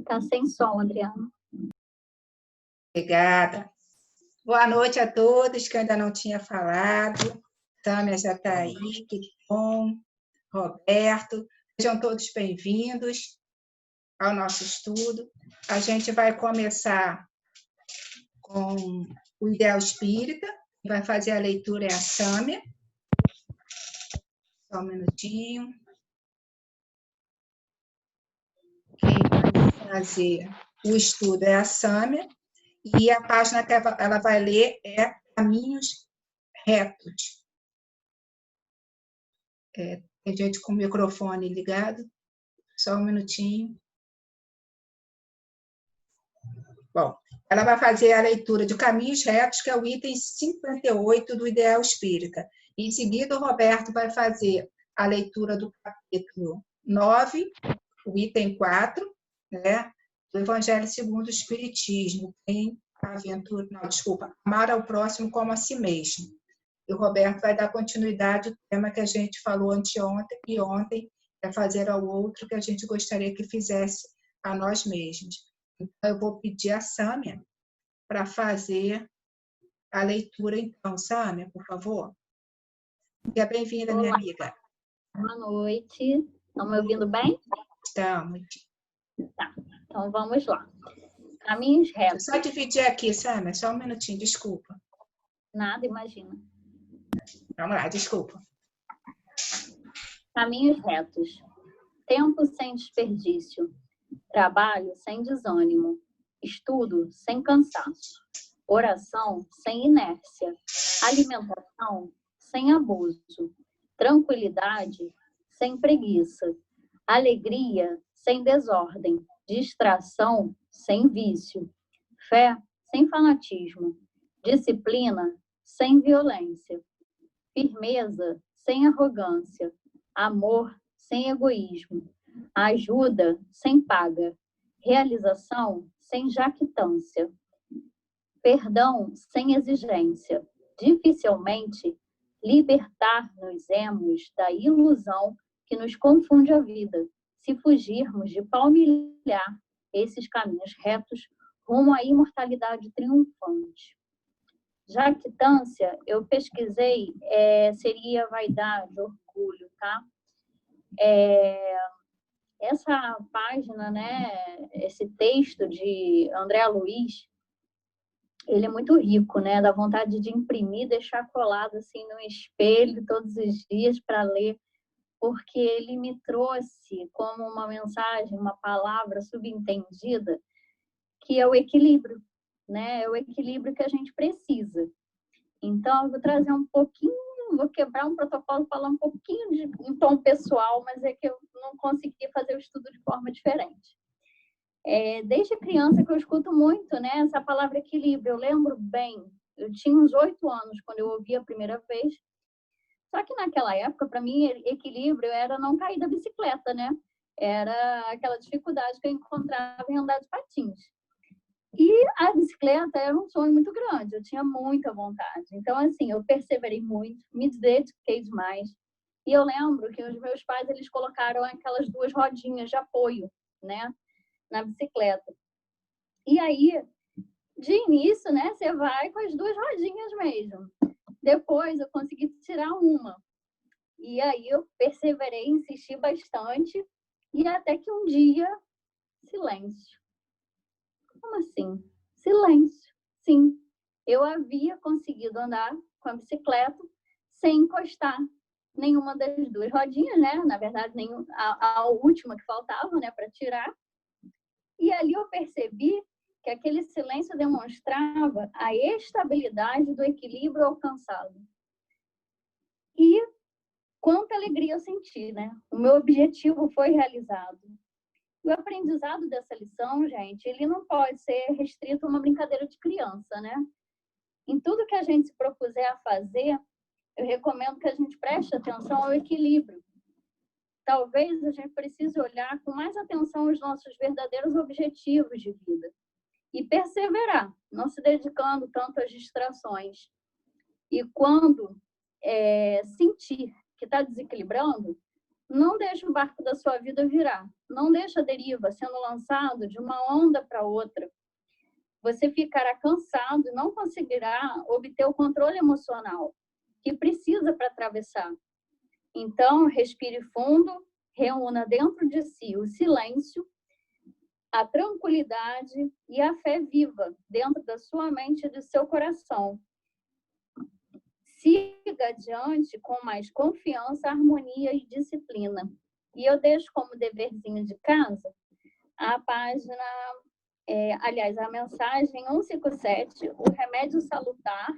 Tá sem som, Adriana. Obrigada. Boa noite a todos que ainda não tinha falado. Tânia já está aí, que bom. Roberto, sejam todos bem-vindos ao nosso estudo. A gente vai começar com o Ideal Espírita, vai fazer a leitura é a Sâmia. Só um minutinho. Quem vai fazer o estudo é a Sâmia, e a página que ela vai ler é Caminhos Retos. Tem gente com o microfone ligado. Só um minutinho. Bom, ela vai fazer a leitura de Caminhos Retos, que é o item 58 do Ideal Espírita. Em seguida, o Roberto vai fazer a leitura do capítulo 9, o item 4, né, do Evangelho segundo o Espiritismo. Amar ao próximo como a si mesmo. E o Roberto vai dar continuidade ao tema que a gente falou anteontem e ontem, é fazer ao outro que a gente gostaria que fizesse a nós mesmos. Então, eu vou pedir a Sâmia para fazer a leitura. Então, Sâmia, por favor. Seja bem-vinda, minha amiga. Boa noite. Estão me ouvindo bem? Estamos. Tá, então vamos lá. Caminhos retos. Só dividir aqui, Sâmia, só um minutinho, desculpa. Nada, imagina. Vamos lá, desculpa. Caminhos retos. Tempo sem desperdício. Trabalho sem desânimo. Estudo sem cansaço. Oração sem inércia. Alimentação sem abuso. Tranquilidade sem preguiça. Alegria sem desordem. Distração sem vício. Fé sem fanatismo. Disciplina sem violência. Firmeza sem arrogância. Amor sem egoísmo. Ajuda sem paga. Realização sem jactância. Perdão sem exigência. Dificilmente libertar-nos-emos da ilusão que nos confunde a vida, se fugirmos de palmilhar esses caminhos retos rumo à imortalidade triunfante. Jactância, eu pesquisei, seria vaidade, orgulho, tá? Essa página, né, esse texto de André Luiz, ele é muito rico, né? Dá vontade de imprimir, deixar colado assim no espelho todos os dias para ler, porque ele me trouxe como uma mensagem, uma palavra subentendida, que é o equilíbrio, né? É o equilíbrio que a gente precisa. Então, eu vou trazer um pouquinho, vou quebrar um protocolo, falar um pouquinho em tom pessoal, mas é que eu não consegui fazer o estudo de forma diferente. Desde criança que eu escuto muito, né, essa palavra equilíbrio. Eu lembro bem, eu tinha uns 8 anos quando eu ouvi a primeira vez. Só que naquela época, para mim, equilíbrio era não cair da bicicleta, né? Era aquela dificuldade que eu encontrava em andar de patins. E a bicicleta era um sonho muito grande, eu tinha muita vontade. Então, assim, eu perseverei muito, me dediquei demais. E eu lembro que os meus pais, eles colocaram aquelas 2 rodinhas de apoio, né, na bicicleta. E aí, de início, né, você vai com as 2 rodinhas mesmo. Depois, eu consegui tirar uma. E aí, eu perseverei, insisti bastante. E até que um dia, silêncio. Como assim? Silêncio. Sim, eu havia conseguido andar com a bicicleta sem encostar nenhuma das 2 rodinhas, né? Na verdade, a última que faltava, né, para tirar. E ali eu percebi que aquele silêncio demonstrava a estabilidade do equilíbrio alcançado. E quanta alegria eu senti, né? O meu objetivo foi realizado. O aprendizado dessa lição, gente, ele não pode ser restrito a uma brincadeira de criança, né? Em tudo que a gente se propuser a fazer, eu recomendo que a gente preste atenção ao equilíbrio. Talvez a gente precise olhar com mais atenção os nossos verdadeiros objetivos de vida e perseverar, não se dedicando tanto às distrações. E quando sentir que está desequilibrando, Não deixa o barco da sua vida virar. Não deixa a deriva sendo lançado de uma onda para outra. Você ficará cansado e não conseguirá obter o controle emocional que precisa para atravessar. Então, respire fundo, reúna dentro de si o silêncio, a tranquilidade e a fé viva dentro da sua mente e do seu coração. Siga adiante com mais confiança, harmonia e disciplina. E eu deixo como deverzinho de casa a página, a mensagem 157, o remédio salutar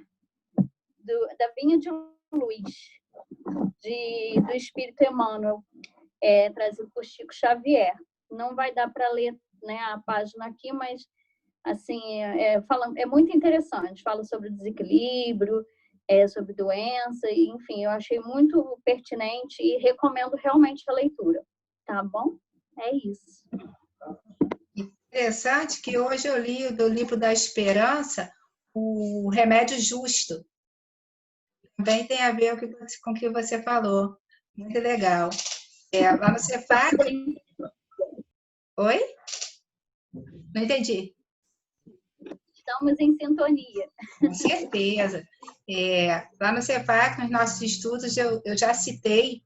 da Vinha de Luz, do Espírito Emmanuel, trazido por Chico Xavier. Não vai dar para ler, né, a página aqui, mas assim, é muito interessante. Fala sobre desequilíbrio, sobre doença, enfim, eu achei muito pertinente e recomendo realmente a leitura. Tá bom? É isso. Interessante que hoje eu li do livro da Esperança o Remédio Justo. Também tem a ver com o que você falou. Muito legal. Lá no Cefac... Oi? Não entendi. Estamos em sintonia. Com certeza. Lá no Cefac, nos nossos estudos, eu já citei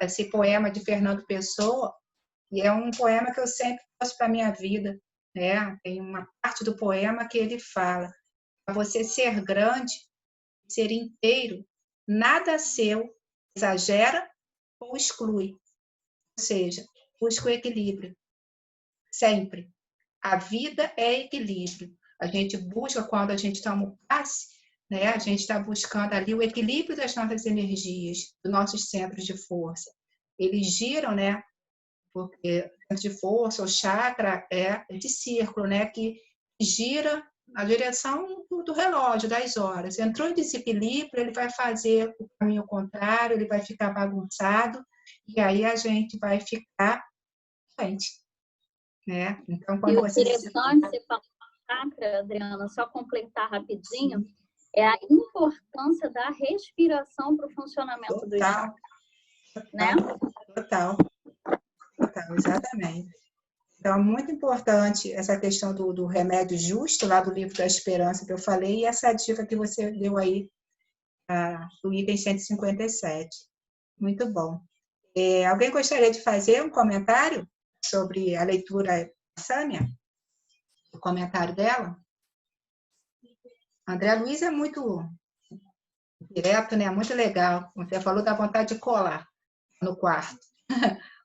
esse poema de Fernando Pessoa, e é um poema que eu sempre trouxe para a minha vida. Né? Tem uma parte do poema que ele fala: para você ser grande, ser inteiro, nada seu exagera ou exclui. Ou seja, busca o equilíbrio. Sempre. A vida é equilíbrio. A gente busca, quando a gente toma o passe, né? A gente está buscando ali o equilíbrio das nossas energias, dos nossos centros de força. Eles giram, né? Porque centro de força, o chakra é de círculo, né? Que gira na direção do relógio, das horas. Entrou em desequilíbrio, ele vai fazer o caminho contrário, ele vai ficar bagunçado, e aí a gente vai ficar doente. Né? Então, quando você... interessante você falar chakra, Adriana, só completar rapidinho, sim, é a importância da respiração para o funcionamento do chakra. Né? Total, exatamente. Então, é muito importante essa questão do remédio justo, lá do livro da Esperança que eu falei, e essa dica que você deu aí, do item 157. Muito bom. Alguém gostaria de fazer um comentário sobre a leitura da Sâmia? O comentário dela? André Luiz é muito direto, né? Muito legal. Você falou da vontade de colar no quarto.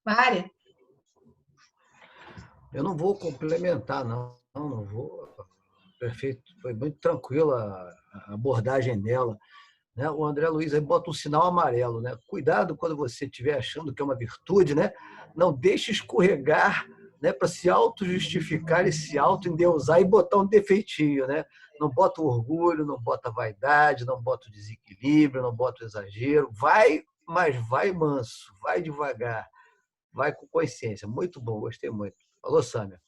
Mária? Eu não vou complementar, não vou. Perfeito, foi muito tranquila a abordagem dela. Né? O André Luiz aí bota um sinal amarelo, né? Cuidado quando você estiver achando que é uma virtude, né? Não deixe escorregar, né? Para se auto-justificar e se auto-endeusar e botar um defeitinho, né? Não bota o orgulho, não bota a vaidade, não bota o desequilíbrio, não bota o exagero. Vai, mas vai manso, vai devagar, vai com consciência. Muito bom, gostei muito. Falou, Sâmia.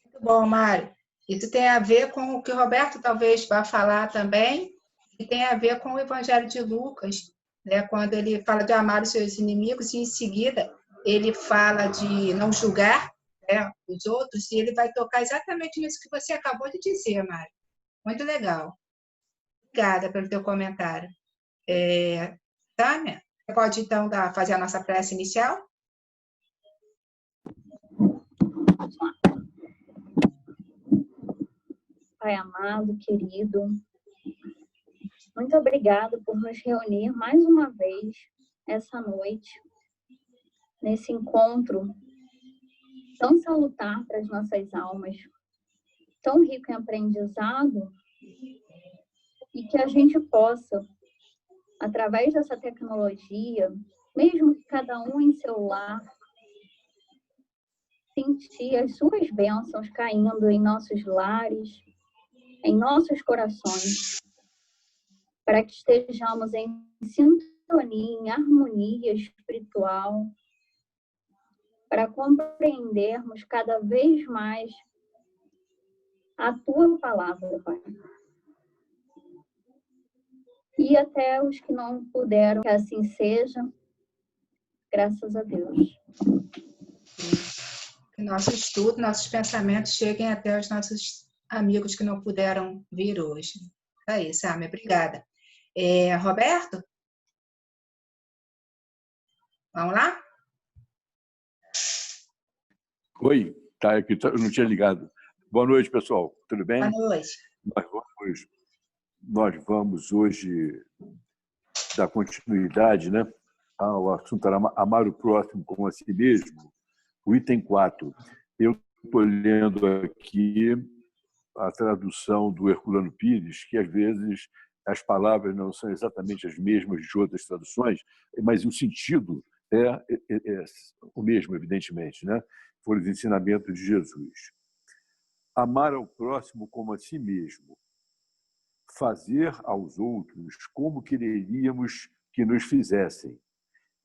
Muito bom, Mário. Isso tem a ver com o que o Roberto talvez vá falar também, e tem a ver com o Evangelho de Lucas, né? Quando ele fala de amar os seus inimigos, e em seguida ele fala de não julgar, né, os outros, e ele vai tocar exatamente nisso que você acabou de dizer, Mário. Muito legal. Obrigada pelo teu comentário. Tânia, você pode então fazer a nossa prece inicial? Pai amado, querido, muito obrigado por nos reunir mais uma vez essa noite, nesse encontro tão salutar para as nossas almas, tão rico em aprendizado, e que a gente possa, através dessa tecnologia, mesmo que cada um em seu lar, sentir as suas bênçãos caindo em nossos lares, em nossos corações, para que estejamos em sintonia, em harmonia espiritual, para compreendermos cada vez mais a Tua palavra, Pai. E até os que não puderam que assim seja, graças a Deus. Que nosso estudo, nossos pensamentos cheguem até os nossos amigos que não puderam vir hoje. É aí, Sami, obrigada. Roberto? Vamos lá? Oi, tá aqui, eu não tinha ligado. Boa noite, pessoal. Tudo bem? Boa noite. Nós vamos hoje dar continuidade, né, ao assunto amar o próximo como a si mesmo, o item 4. Eu estou lendo aqui a tradução do Herculano Pires, que às vezes as palavras não são exatamente as mesmas de outras traduções, mas o sentido é o mesmo, evidentemente, né? Foram os ensinamentos de Jesus. Amar ao próximo como a si mesmo, fazer aos outros como quereríamos que nos fizessem.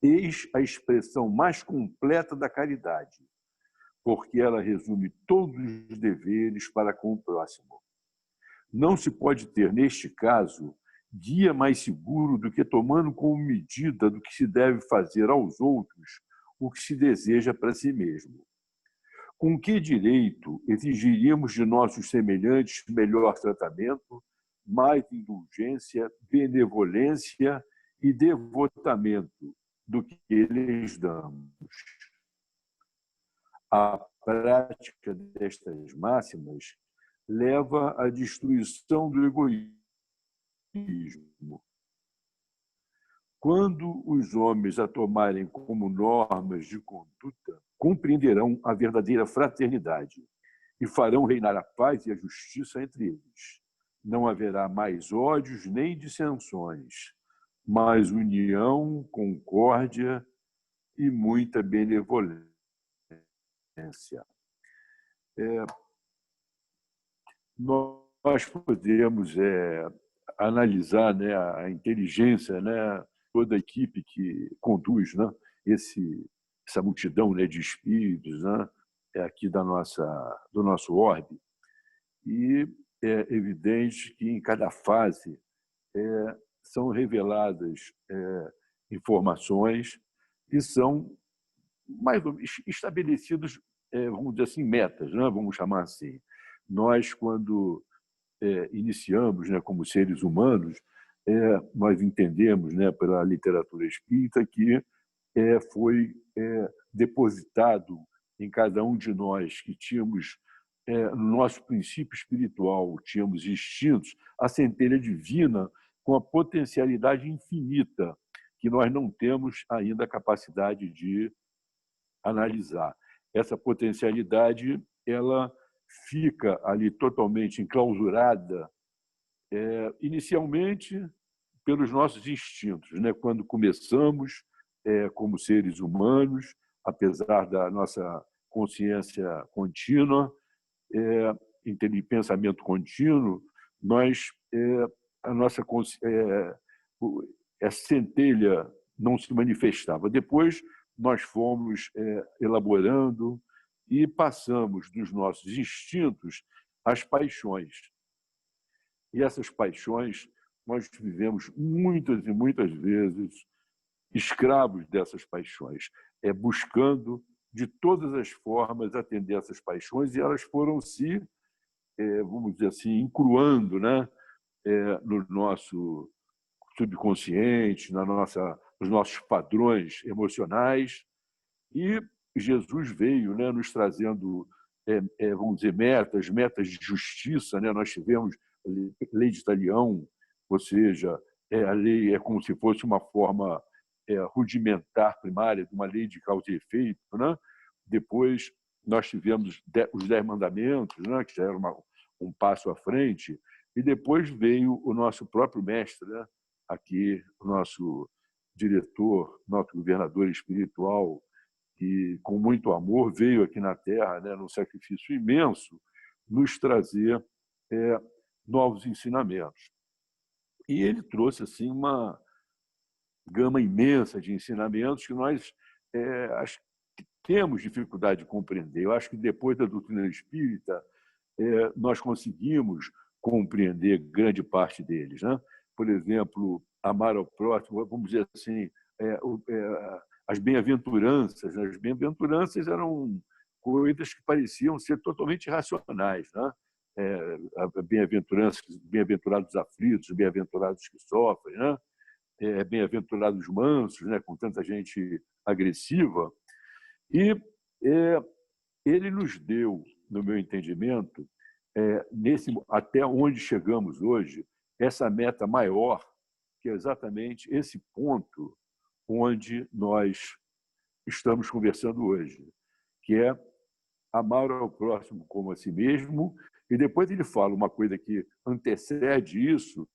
Eis a expressão mais completa da caridade, porque ela resume todos os deveres para com o próximo. Não se pode ter, neste caso, guia mais seguro do que tomando como medida do que se deve fazer aos outros o que se deseja para si mesmo. Com que direito exigiríamos de nossos semelhantes melhor tratamento, mais indulgência, benevolência e devotamento do que lhes damos? A prática destas máximas leva à destruição do egoísmo. Quando os homens a tomarem como normas de conduta, compreenderão a verdadeira fraternidade e farão reinar a paz e a justiça entre eles. Não haverá mais ódios nem dissensões, mas união, concórdia e muita benevolência. Nós podemos analisar, né, a inteligência, né, toda a equipe que conduz, né, essa multidão, né, de espíritos, né, aqui do nosso orbe. E é evidente que em cada fase são reveladas informações que são mais estabelecidos, vamos dizer assim, metas, né, vamos chamar assim. Nós, quando iniciamos, né, como seres humanos, nós entendemos, né, pela literatura espírita que foi depositado em cada um de nós que tínhamos, no nosso princípio espiritual, tínhamos instintos, a centelha divina com a potencialidade infinita que nós não temos ainda a capacidade de analisar. Essa potencialidade, ela fica ali totalmente enclausurada, inicialmente pelos nossos instintos, né? Quando começamos como seres humanos, apesar da nossa consciência contínua, pensamento contínuo, nós a nossa a centelha não se manifestava. Depois nós fomos elaborando e passamos dos nossos instintos às paixões. E essas paixões nós vivemos muitas e muitas vezes escravos dessas paixões, buscando de todas as formas atender essas paixões, e elas foram se, vamos dizer assim, encruando, né, no nosso subconsciente, nos nossos padrões emocionais. E Jesus veio, né, nos trazendo, vamos dizer, metas de justiça, né? Nós tivemos a lei de Talião, ou seja, a lei é como se fosse uma forma rudimentar primária de uma lei de causa e efeito, né? Depois nós tivemos os 10 mandamentos, né, que já era um passo à frente, e depois veio o nosso próprio mestre, né? Aqui, o nosso diretor, nosso governador espiritual, que com muito amor veio aqui na Terra, né, num sacrifício imenso, nos trazer novos ensinamentos. E ele trouxe assim uma gama imensa de ensinamentos que nós acho que temos dificuldade de compreender. Eu acho que depois da doutrina espírita nós conseguimos compreender grande parte deles, né? Por exemplo, amar ao próximo, vamos dizer assim, as bem-aventuranças. Né? As bem-aventuranças eram coisas que pareciam ser totalmente irracionais, né? Bem-aventurados aflitos, bem-aventurados que sofrem, né? Bem-aventurados mansos, né? Com tanta gente agressiva. E ele nos deu, no meu entendimento, até onde chegamos hoje, essa meta maior, que é exatamente esse ponto onde nós estamos conversando hoje, que é amar ao próximo como a si mesmo. E depois ele fala uma coisa que antecede isso,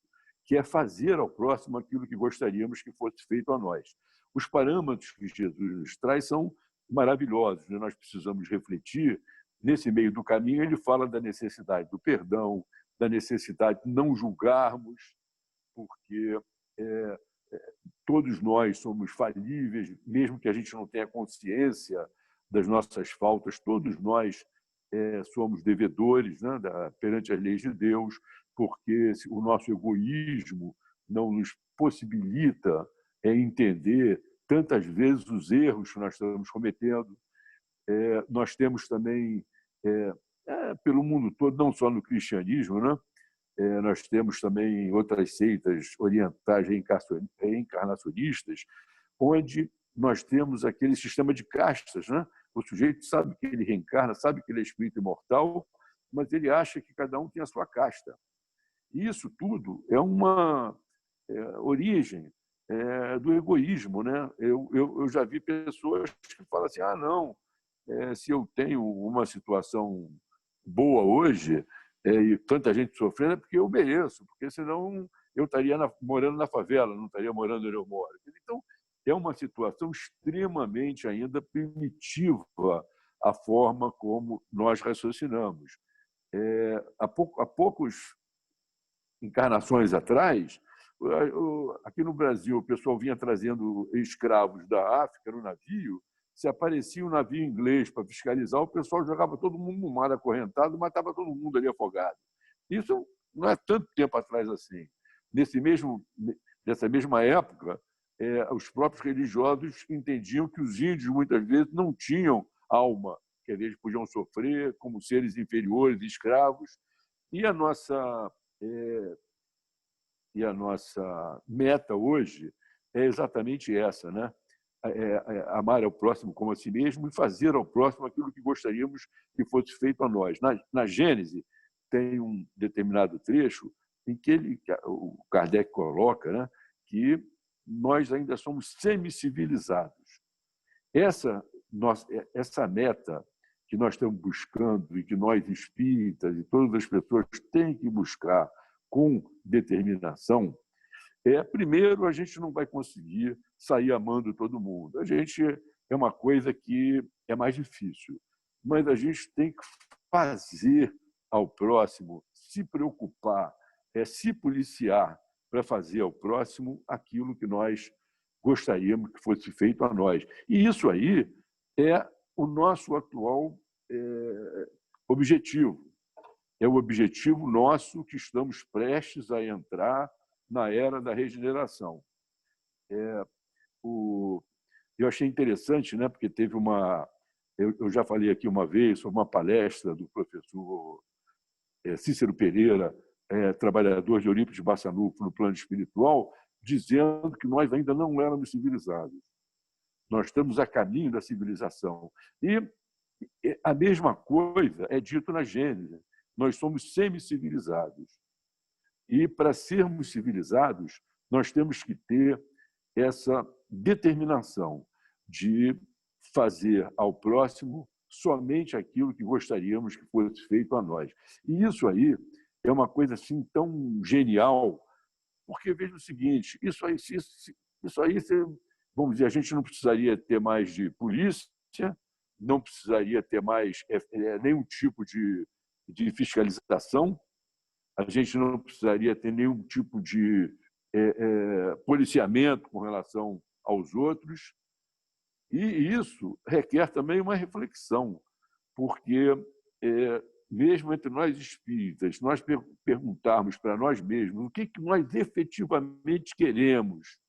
que é fazer ao próximo aquilo que gostaríamos que fosse feito a nós. Os parâmetros que Jesus nos traz são maravilhosos, né? Nós precisamos refletir. Nesse meio do caminho, ele fala da necessidade do perdão, da necessidade de não julgarmos, porque todos nós somos falíveis, mesmo que a gente não tenha consciência das nossas faltas, todos nós somos devedores, né, perante as leis de Deus, porque o nosso egoísmo não nos possibilita entender tantas vezes os erros que nós estamos cometendo. Nós temos também, pelo mundo todo, não só no cristianismo, né, nós temos também outras seitas orientais reencarnacionistas, onde nós temos aquele sistema de castas, né? O sujeito sabe que ele reencarna, sabe que ele é espírito imortal, mas ele acha que cada um tem a sua casta. E isso tudo é uma origem do egoísmo, né? Eu já vi pessoas que falam assim: não, se eu tenho uma situação boa hoje e tanta gente sofrendo, é porque eu mereço, porque senão eu estaria morando na favela, não estaria morando onde eu moro. Então, é uma situação extremamente ainda primitiva a forma como nós raciocinamos. Há poucos encarnações atrás, aqui no Brasil, o pessoal vinha trazendo escravos da África no navio. Se aparecia um navio inglês para fiscalizar, o pessoal jogava todo mundo no mar acorrentado, matava todo mundo ali afogado. Isso não é tanto tempo atrás assim. Nessa mesma época, os próprios religiosos entendiam que os índios, muitas vezes, não tinham alma, que eles podiam sofrer como seres inferiores, escravos. E a nossa meta hoje é exatamente essa, né? Amar ao próximo como a si mesmo e fazer ao próximo aquilo que gostaríamos que fosse feito a nós. Na Gênese, tem um determinado trecho em que o Kardec coloca, né, que nós ainda somos semicivilizados. Essa meta que nós estamos buscando e que nós espíritas e todas as pessoas têm que buscar com determinação, primeiro, a gente não vai conseguir sair amando todo mundo. A gente é uma coisa que é mais difícil, mas a gente tem que fazer ao próximo, se preocupar, se policiar para fazer ao próximo aquilo que nós gostaríamos que fosse feito a nós. E isso aí é o nosso atual objetivo. É o objetivo nosso que estamos prestes a entrar na era da regeneração. Eu achei interessante, né, porque teve uma... Eu já falei aqui uma vez sobre uma palestra do professor Cícero Pereira, trabalhador de Eurípides Barçanufo no plano espiritual, dizendo que nós ainda não éramos civilizados. Nós estamos a caminho da civilização. E a mesma coisa é dito na Gênese. Nós somos semicivilizados. E, para sermos civilizados, nós temos que ter essa determinação de fazer ao próximo somente aquilo que gostaríamos que fosse feito a nós. E isso aí é uma coisa assim tão genial, porque veja o seguinte: isso aí, vamos dizer, a gente não precisaria ter mais de polícia, não precisaria ter mais nenhum tipo de fiscalização, a gente não precisaria ter nenhum tipo de policiamento com relação aos outros. E isso requer também uma reflexão, porque, mesmo entre nós espíritas, nós perguntarmos para nós mesmos o que nós efetivamente queremos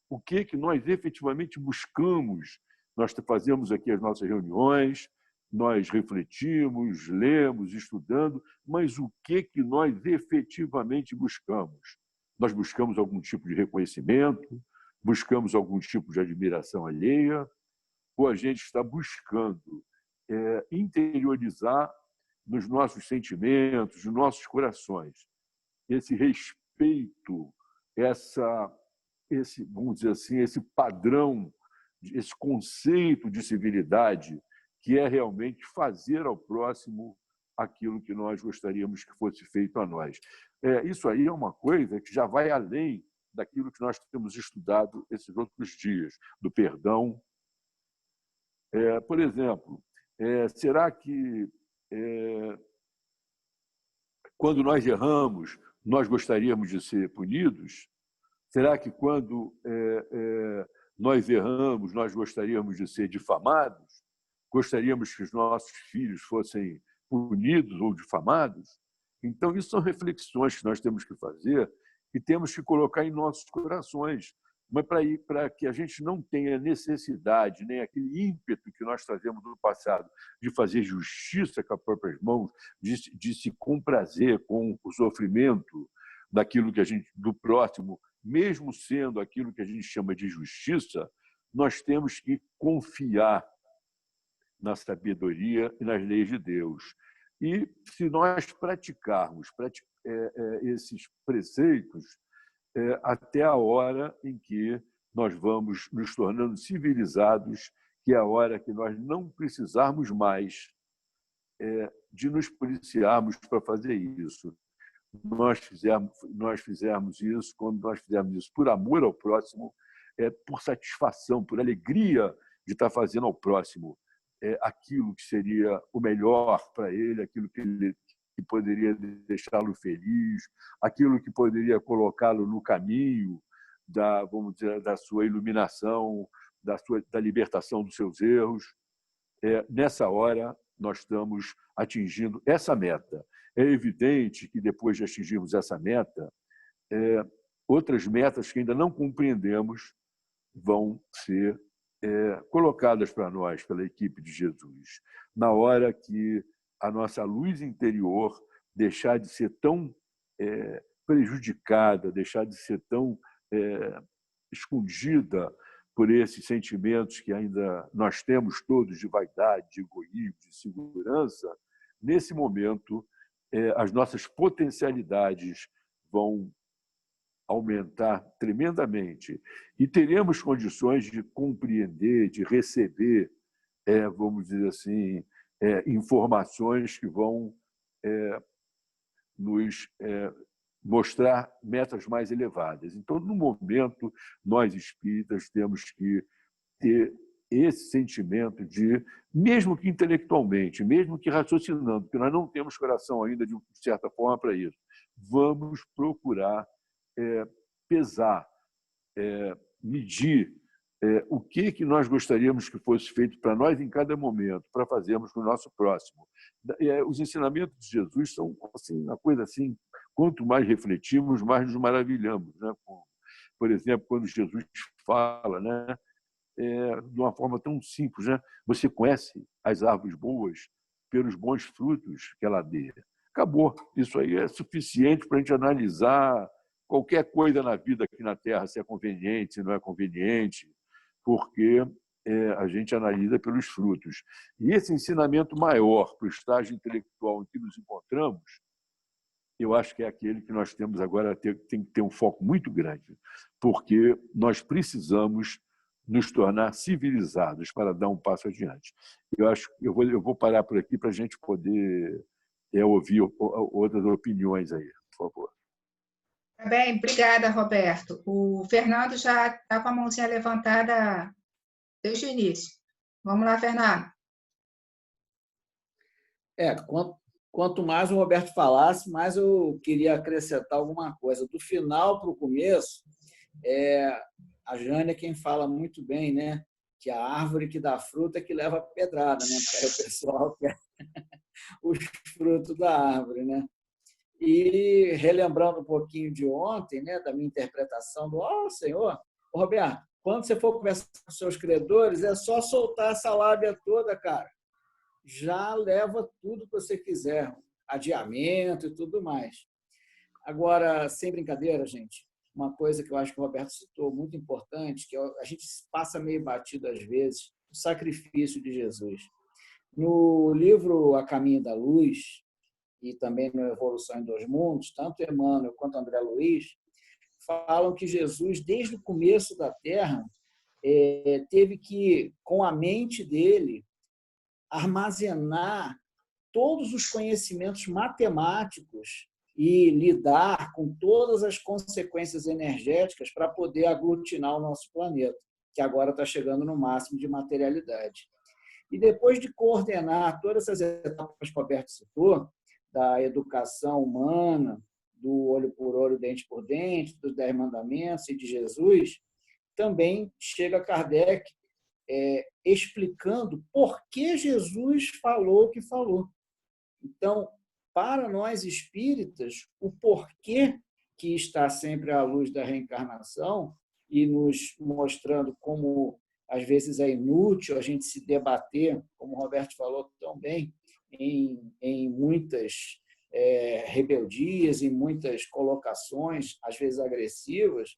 o que nós efetivamente buscamos. Nós fazemos aqui as nossas reuniões, nós refletimos, lemos, estudando, mas o que nós efetivamente buscamos? Nós buscamos algum tipo de reconhecimento, buscamos algum tipo de admiração alheia, ou a gente está buscando interiorizar nos nossos sentimentos, nos nossos corações, esse respeito, esse, vamos dizer assim, esse padrão, esse conceito de civilidade, que é realmente fazer ao próximo aquilo que nós gostaríamos que fosse feito a nós. Isso aí é uma coisa que já vai além daquilo que nós temos estudado esses outros dias, do perdão. Por exemplo, será que quando nós erramos, nós gostaríamos de ser punidos? Será que quando nós erramos, nós gostaríamos de ser difamados? Gostaríamos que os nossos filhos fossem punidos ou difamados? Então, isso são reflexões que nós temos que fazer e temos que colocar em nossos corações. Mas para que a gente não tenha necessidade, nem aquele ímpeto que nós trazemos do passado de fazer justiça com as próprias mãos, de se comprazer com o sofrimento daquilo que do próximo, mesmo sendo aquilo que a gente chama de justiça, nós temos que confiar na sabedoria e nas leis de Deus. E se nós praticarmos esses preceitos, até a hora em que nós vamos nos tornando civilizados, que é a hora que nós não precisarmos mais de nos policiarmos para fazer isso. Nós fizermos isso, quando nós fizermos isso por amor ao próximo, por satisfação, por alegria de estar fazendo ao próximo aquilo que seria o melhor para ele, aquilo que poderia deixá-lo feliz, aquilo que poderia colocá-lo no caminho vamos dizer, da sua iluminação, da libertação dos seus erros. Nessa hora, nós estamos atingindo essa meta. É evidente que, depois de atingirmos essa meta, outras metas que ainda não compreendemos vão ser colocadas para nós pela equipe de Jesus. Na hora que a nossa luz interior deixar de ser tão prejudicada, deixar de ser tão escondida por esses sentimentos que ainda nós temos todos de vaidade, de egoísmo, de segurança, nesse momento as nossas potencialidades vão aumentar tremendamente e teremos condições de compreender, de receber, vamos dizer assim, informações que vão nos mostrar metas mais elevadas. Então, no momento, nós espíritas temos que ter esse sentimento de, mesmo que intelectualmente, mesmo que raciocinando, porque nós não temos coração ainda, de certa forma, para isso, vamos procurar pesar, medir o que nós gostaríamos que fosse feito para nós em cada momento, para fazermos com o nosso próximo. Os ensinamentos de Jesus são assim, uma coisa assim, quanto mais refletimos, mais nos maravilhamos, né? Por exemplo, quando Jesus fala, né, de uma forma tão simples, né? Você conhece as árvores boas pelos bons frutos que ela dê. Acabou. Isso aí é suficiente para a gente analisar qualquer coisa na vida aqui na Terra, se é conveniente, se não é conveniente, porque a gente analisa pelos frutos. E esse ensinamento maior para o estágio intelectual em que nos encontramos, eu acho que é aquele que nós temos agora, tem que ter um foco muito grande, porque nós precisamos nos tornar civilizados para dar um passo adiante. Eu vou parar por aqui para a gente poder ouvir outras opiniões aí, por favor. Tá bem, obrigada, Roberto. O Fernando já está com a mãozinha levantada desde o início. Vamos lá, Fernando. Quanto mais o Roberto falasse, mais eu queria acrescentar alguma coisa. Do final para o começo, a Jane é quem fala muito bem, né? Que a árvore que dá fruta é que leva pedrada, né? Porque aí o pessoal quer os frutos da árvore, né? E relembrando um pouquinho de ontem, né, da minha interpretação do Senhor, Roberto, quando você for conversar com seus credores, é só soltar essa lábia toda, cara. Já leva tudo que você quiser, adiamento e tudo mais. Agora, sem brincadeira, gente, uma coisa que eu acho que o Roberto citou muito importante, que a gente passa meio batido às vezes, o sacrifício de Jesus. No livro A Caminho da Luz, e também no Evolução em Dois Mundos, tanto Emmanuel quanto André Luiz falam que Jesus, desde o começo da Terra, teve que, com a mente dele, armazenar todos os conhecimentos matemáticos e lidar com todas as consequências energéticas para poder aglutinar o nosso planeta, que agora está chegando no máximo de materialidade. E depois de coordenar todas essas etapas que o Roberto citou, da educação humana, do olho por olho, dente por dente, dos 10 mandamentos e de Jesus, também chega Kardec explicando por que Jesus falou o que falou. Então, para nós espíritas, o porquê que está sempre à luz da reencarnação e nos mostrando como, às vezes, é inútil a gente se debater, como o Roberto falou tão bem, em muitas rebeldias, em muitas colocações, às vezes agressivas,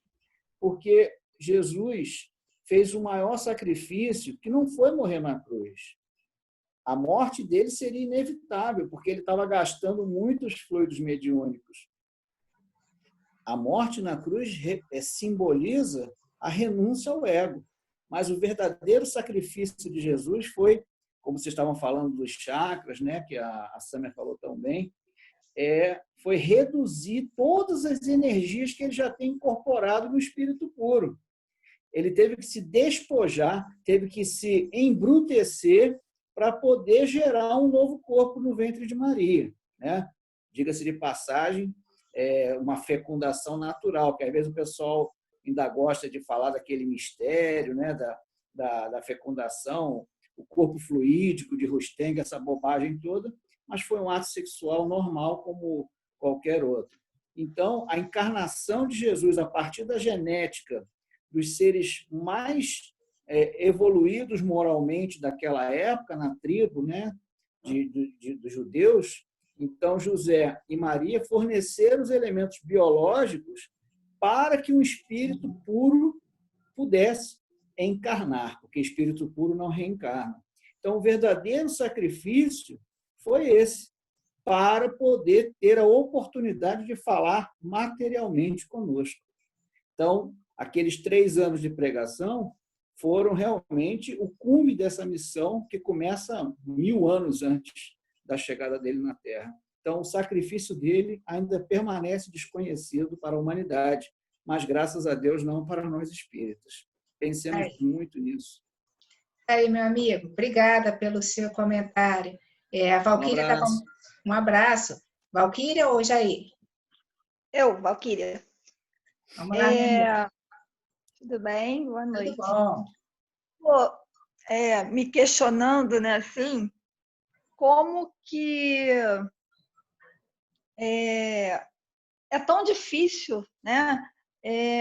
porque Jesus fez o maior sacrifício, que não foi morrer na cruz. A morte dele seria inevitável, porque ele estava gastando muitos fluidos mediúnicos. A morte na cruz simboliza a renúncia ao ego. Mas o verdadeiro sacrifício de Jesus foi, como vocês estavam falando dos chakras, né, que a Sâmia falou tão bem, foi reduzir todas as energias que ele já tem incorporado no espírito puro. Ele teve que se despojar, teve que se embrutecer para poder gerar um novo corpo no ventre de Maria, né? Diga-se de passagem, uma fecundação natural, que às vezes o pessoal ainda gosta de falar daquele mistério, né, da fecundação, o corpo fluídico de Rusteng, essa bobagem toda, mas foi um ato sexual normal como qualquer outro. Então, a encarnação de Jesus, a partir da genética dos seres mais evoluídos moralmente daquela época, na tribo, né, dos judeus, então José e Maria forneceram os elementos biológicos para que um espírito puro pudesse encarnar, porque espírito puro não reencarna. Então, o verdadeiro sacrifício foi esse, para poder ter a oportunidade de falar materialmente conosco. Então, aqueles 3 anos de pregação foram realmente o cume dessa missão que começa 1000 anos antes da chegada dele na Terra. Então, o sacrifício dele ainda permanece desconhecido para a humanidade, mas, graças a Deus, não para nós espíritas. Pensemos muito nisso. Aí, meu amigo, obrigada pelo seu comentário. A Valquíria estava... Um abraço. Valquíria ou Jair? Eu, Valquíria. Vamos lá, minha amiga. Tudo bem? Boa noite. Tudo bom. Pô, me questionando, né, assim, como que é tão difícil, né,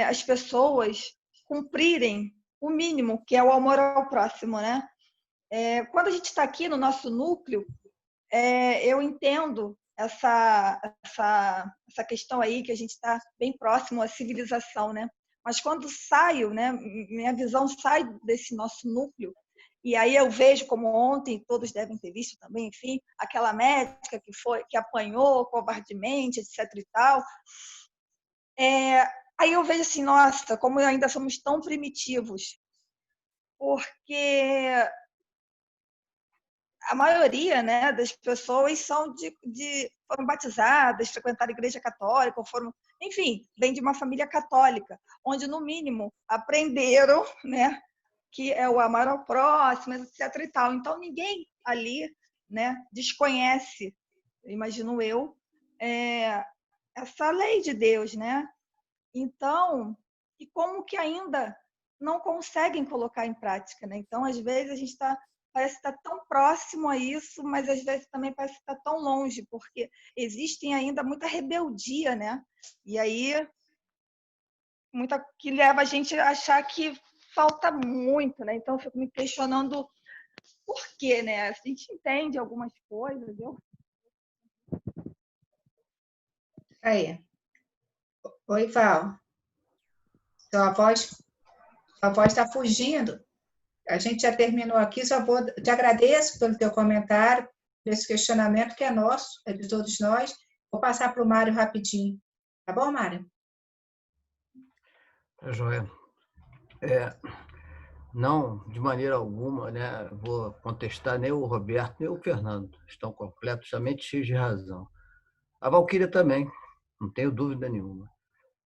as pessoas cumprirem o mínimo, que é o amor ao próximo, né? Quando a gente está aqui no nosso núcleo, eu entendo essa questão aí que a gente está bem próximo à civilização, né? Mas quando saio, né, minha visão sai desse nosso núcleo, e aí eu vejo, como ontem todos devem ter visto também, enfim, aquela médica que apanhou covardemente, etc. e tal. Aí eu vejo assim, nossa, como ainda somos tão primitivos, porque a maioria, né, das pessoas foram batizadas, frequentaram a igreja católica, ou foram, enfim, vêm de uma família católica, onde, no mínimo, aprenderam, né, que é o amar ao próximo, etc. e tal. Então, ninguém ali, né, desconhece, imagino eu, essa lei de Deus, né? Então, e como que ainda não conseguem colocar em prática, né? Então, às vezes, a gente parece estar tão próximo a isso, mas às vezes também parece estar tão longe, porque existem ainda muita rebeldia, né? E aí que leva a gente a achar que falta muito, né? Então, eu fico me questionando por quê, né? A gente entende algumas coisas, Aí. Oi, Val. Sua voz está fugindo. A gente já terminou aqui, só vou te agradeço pelo teu comentário, esse questionamento que é nosso, é de todos nós. Vou passar para o Mário rapidinho. Tá bom, Mário? Joia. Não, de maneira alguma, né, vou contestar nem o Roberto, nem o Fernando. Estão completamente cheios de razão. A Valquíria também, não tenho dúvida nenhuma.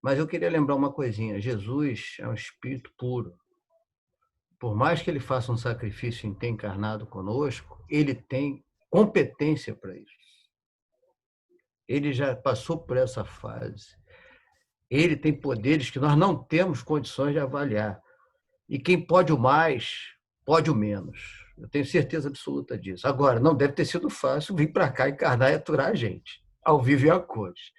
Mas eu queria lembrar uma coisinha. Jesus é um espírito puro. Por mais que ele faça um sacrifício em ter encarnado conosco, ele tem competência para isso. Ele já passou por essa fase. Ele tem poderes que nós não temos condições de avaliar. E quem pode o mais, pode o menos. Eu tenho certeza absoluta disso. Agora, não deve ter sido fácil vir para cá encarnar e aturar a gente, ao vivo e a cores.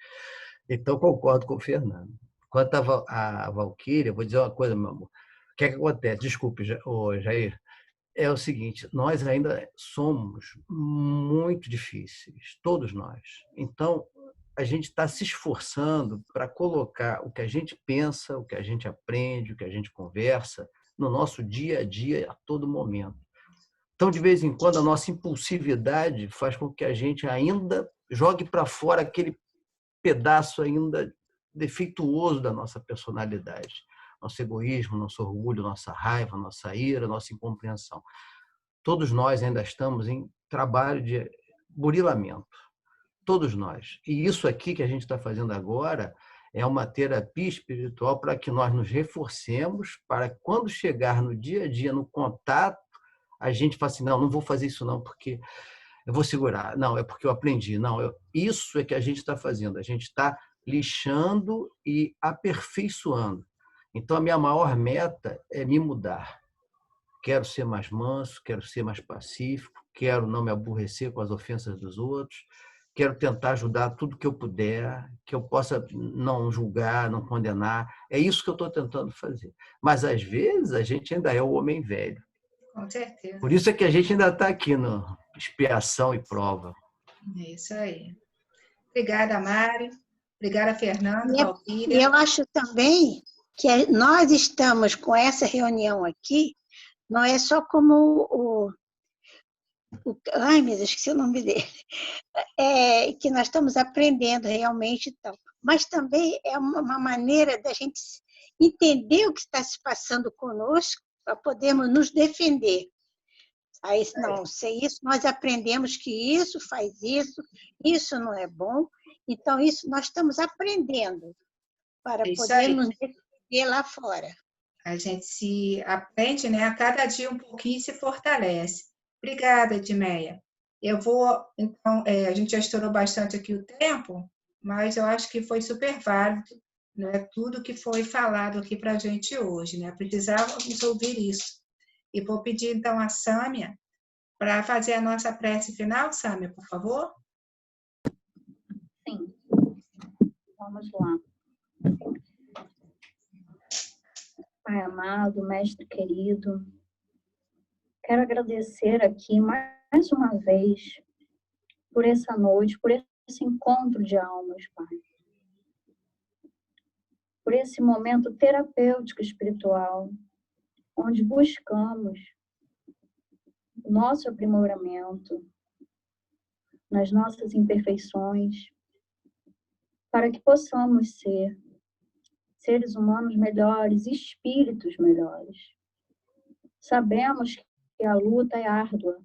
Então, concordo com o Fernando. Quanto à Valquíria, vou dizer uma coisa, meu amor. O que é que acontece? Desculpe, Jair. É o seguinte, nós ainda somos muito difíceis, todos nós. Então, a gente está se esforçando para colocar o que a gente pensa, o que a gente aprende, o que a gente conversa, no nosso dia a dia, a todo momento. Então, de vez em quando, a nossa impulsividade faz com que a gente ainda jogue para fora aquele pedaço ainda defeituoso da nossa personalidade. Nosso egoísmo, nosso orgulho, nossa raiva, nossa ira, nossa incompreensão. Todos nós ainda estamos em trabalho de burilamento. Todos nós. E isso aqui que a gente está fazendo agora é uma terapia espiritual para que nós nos reforcemos, para quando chegar no dia a dia, no contato, a gente fala assim, não vou fazer isso não, porque eu vou segurar. Não, é porque eu aprendi. Não, isso é que a gente está fazendo. A gente está lixando e aperfeiçoando. Então, a minha maior meta é me mudar. Quero ser mais manso, quero ser mais pacífico, quero não me aborrecer com as ofensas dos outros, quero tentar ajudar tudo que eu puder, que eu possa não julgar, não condenar. É isso que eu estou tentando fazer. Mas, às vezes, a gente ainda é o homem velho. Com certeza. Por isso é que a gente ainda está aqui no expiação e prova. É isso aí. Obrigada, Mário. Obrigada, Fernando, E Valquíria. eu acho também que nós estamos com essa reunião aqui, não é só como ai, meu Deus, esqueci o nome dele, que nós estamos aprendendo realmente, então, mas também é uma maneira da gente entender o que está se passando conosco para podermos nos defender. Aí, não, sei isso, nós aprendemos que isso faz isso não é bom, então isso nós estamos aprendendo para podermos nos defender lá fora. A gente se aprende, né? A cada dia um pouquinho se fortalece. Obrigada, Edmeia. Eu vou, então, a gente já estourou bastante aqui o tempo, mas eu acho que foi super válido, né? Tudo que foi falado aqui para a gente hoje, né? Precisávamos ouvir isso. E vou pedir, então, a Sâmia para fazer a nossa prece final. Sâmia, por favor. Sim. Vamos lá. Pai amado, mestre querido, quero agradecer aqui mais uma vez por essa noite, por esse encontro de almas, Pai. Por esse momento terapêutico espiritual, onde buscamos o nosso aprimoramento nas nossas imperfeições, para que possamos ser seres humanos melhores, espíritos melhores. Sabemos que a luta é árdua,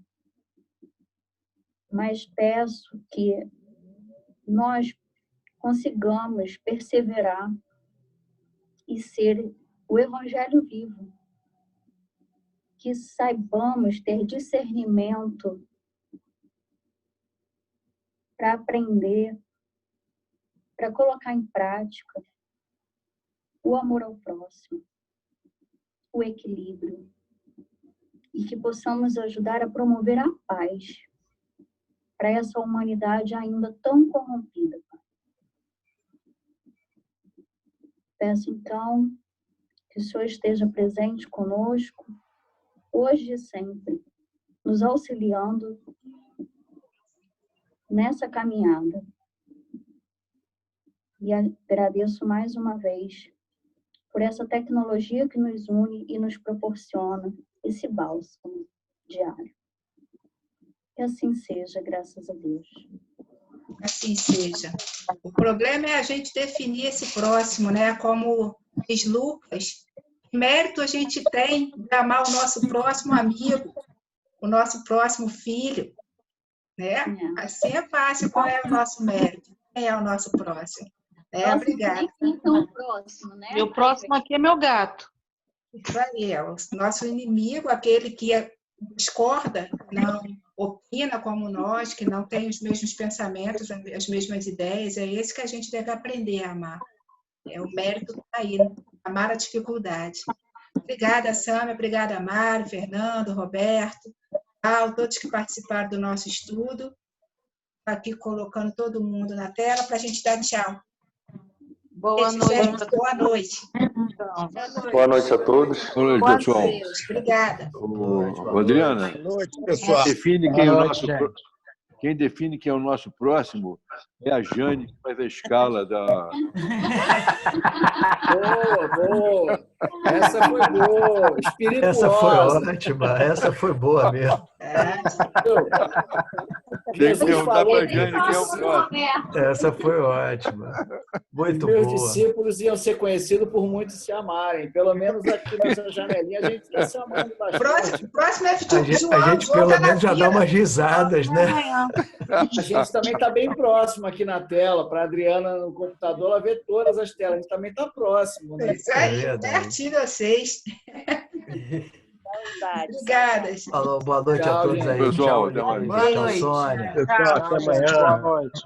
mas peço que nós consigamos perseverar e ser o Evangelho vivo, que saibamos ter discernimento para aprender, para colocar em prática o amor ao próximo, o equilíbrio, e que possamos ajudar a promover a paz para essa humanidade ainda tão corrompida. Peço, então, que o Senhor esteja presente conosco, hoje e sempre, nos auxiliando nessa caminhada. E agradeço mais uma vez por essa tecnologia que nos une e nos proporciona esse bálsamo diário. Que assim seja, graças a Deus. Assim seja. O problema é a gente definir esse próximo, né? Como diz Lucas, que mérito a gente tem de amar o nosso próximo amigo, o nosso próximo filho, né? Assim é fácil. Qual é o nosso mérito? Quem é o nosso próximo? Obrigada. Então, próximo, né? Meu próximo aqui é meu gato. Isso aí, é o nosso inimigo, aquele que discorda, não opina como nós, que não tem os mesmos pensamentos, as mesmas ideias, é esse que a gente deve aprender a amar. O mérito está aí, né? Amar a dificuldade. Obrigada, Sâmia, obrigada, Mário, Fernando, Roberto, Paulo, todos que participaram do nosso estudo. Aqui colocando todo mundo na tela para a gente dar tchau. Boa noite. Boa noite. Boa noite a todos. Boa noite, pessoal. Obrigada. Adriana, Boa noite, pessoal. Quem define quem é o nosso próximo é a Jane, que faz a escala da... Boa. Essa foi boa. Espirituosa. Essa foi ótima. Essa foi boa mesmo. Tem que perguntar para a Jane quem é o próximo. Essa foi ótima. Muito boa. Meus discípulos iam ser conhecidos por muitos se amarem. Pelo menos aqui nessa janelinha a gente está se amando bastante. Próximo é a gente pelo menos já dá umas risadas, né? A gente também está bem próximo aqui na tela. Para a Adriana no computador, ela vê todas as telas. A gente também está próximo, né? Isso aí, pertinho de vocês. Obrigada. Falou, boa noite a todos aí. Pessoal, Tchau, até mais. Sônia. Pessoal, até amanhã. Boa noite.